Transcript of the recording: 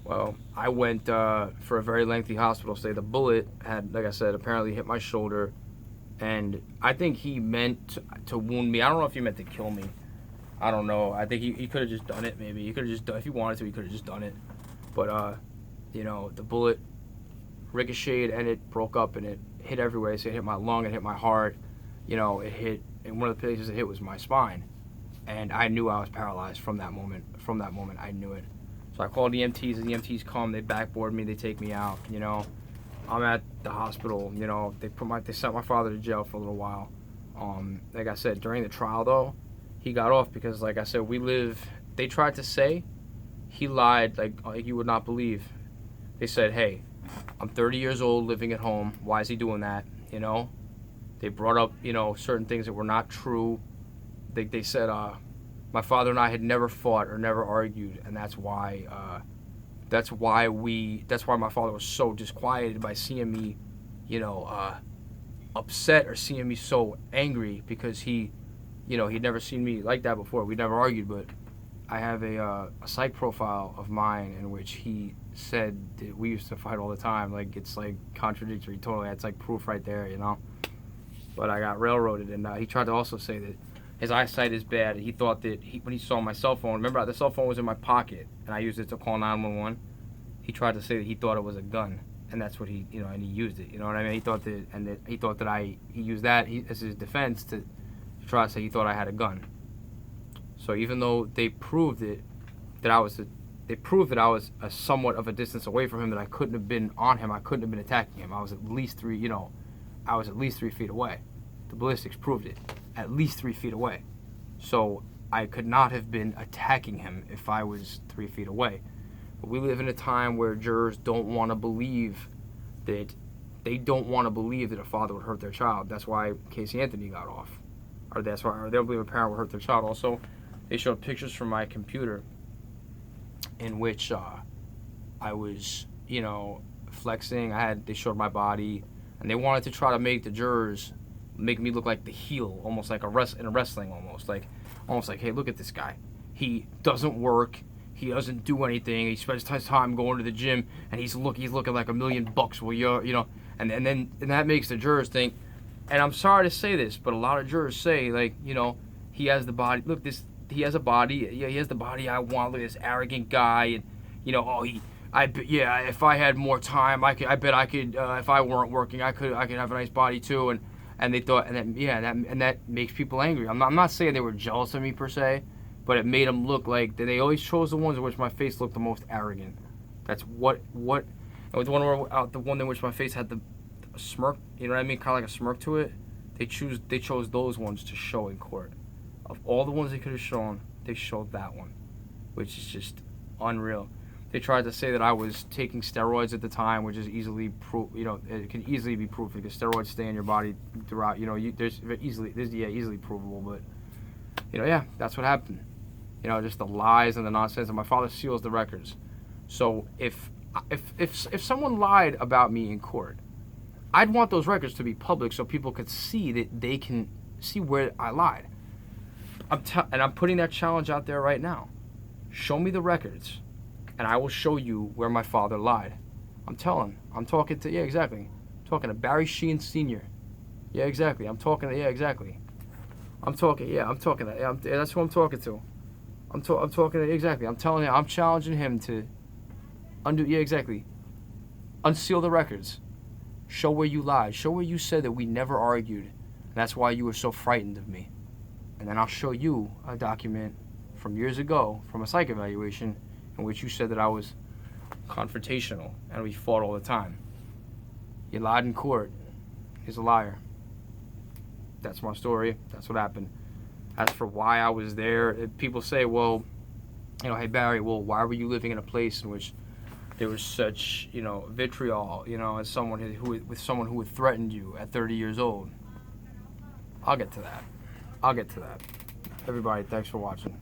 Well, I went for a very lengthy hospital stay. The bullet had, like I said, apparently hit my shoulder, and I think he meant to wound me. I don't know if he meant to kill me. I don't know. I think he could have just done it. Maybe he could have just done, if he wanted to. He could have just done it. But the bullet ricocheted and it broke up and it hit everywhere. So it hit my lung, it hit my heart. It hit, and one of the places it hit was my spine, and I knew I was paralyzed from that moment. From that moment, I knew it. So I called the EMTs, and the EMTs come. They backboard me. They take me out. I'm at the hospital. They sent my father to jail for a little while. Like I said, during the trial though, he got off because, like I said, They tried to say he lied like you would not believe. They said, "Hey, I'm 30 years old, living at home. Why is he doing that?" They brought up certain things that were not true. They said my father and I had never fought or never argued, and that's why my father was so disquieted by seeing me, upset or seeing me so angry, because he'd never seen me like that before. We never argued, but I have a psych profile of mine in which he said that we used to fight all the time. Like, it's like contradictory totally. It's like proof right there, But I got railroaded, and he tried to also say that his eyesight is bad. He thought that when he saw my cell phone, remember the cell phone was in my pocket, and I used it to call 911. He tried to say that he thought it was a gun, and that's what and he used it. You know what I mean? He thought that he used that as his defense to try to say he thought I had a gun. So even though they proved that I was a somewhat of a distance away from him, that I couldn't have been on him, I couldn't have been attacking him. I was at least 3 feet away. The ballistics proved it, at least 3 feet away. So I could not have been attacking him if I was 3 feet away. But we live in a time where jurors don't want to believe that a father would hurt their child. That's why Casey Anthony got off, or they don't believe a parent would hurt their child. Also, they showed pictures from my computer in which I was, flexing. They showed my body, and they wanted to try to make the jurors make me look like the heel, almost like in a wrestling, almost like, hey, look at this guy. He doesn't work. He doesn't do anything. He spends his time going to the gym, and he's looking like $1 million. Well, and that makes the jurors think. And I'm sorry to say this, but a lot of jurors say, like, he has the body. Look, he has a body. Yeah, he has the body I want. Look at this arrogant guy, and if I had more time, I bet I could. If I weren't working, I could have a nice body too. And they thought, that makes people angry. I'm not saying they were jealous of me per se, but it made them look like they always chose the ones in which my face looked the most arrogant. That's what. It was the one in which my face had the smirk. You know what I mean? Kind of like a smirk to it. They chose those ones to show in court. Of all the ones they could have shown, they showed that one, which is just unreal. They tried to say that I was taking steroids at the time, which is easily it can easily be proved because steroids stay in your body throughout. Easily provable. But that's what happened. Just the lies and the nonsense. And my father seals the records. So if someone lied about me in court, I'd want those records to be public so people could see that they can see where I lied. And I'm putting that challenge out there right now. Show me the records, and I will show you where my father lied. I'm talking to Barry Sheehan Sr. Yeah, exactly. That's who I'm talking to. I'm talking to, exactly. I'm telling you, I'm challenging him to unseal the records. Show where you lied. Show where you said that we never argued. And that's why you were so frightened of me. And then I'll show you a document from years ago from a psych evaluation in which you said that I was confrontational and we fought all the time. You lied in court. He's a liar. That's my story. That's what happened. As for why I was there, people say, well, hey Barry, well, why were you living in a place in which there was such, vitriol, as someone who had threatened you at 30 years old? I'll get to that. Everybody, thanks for watching.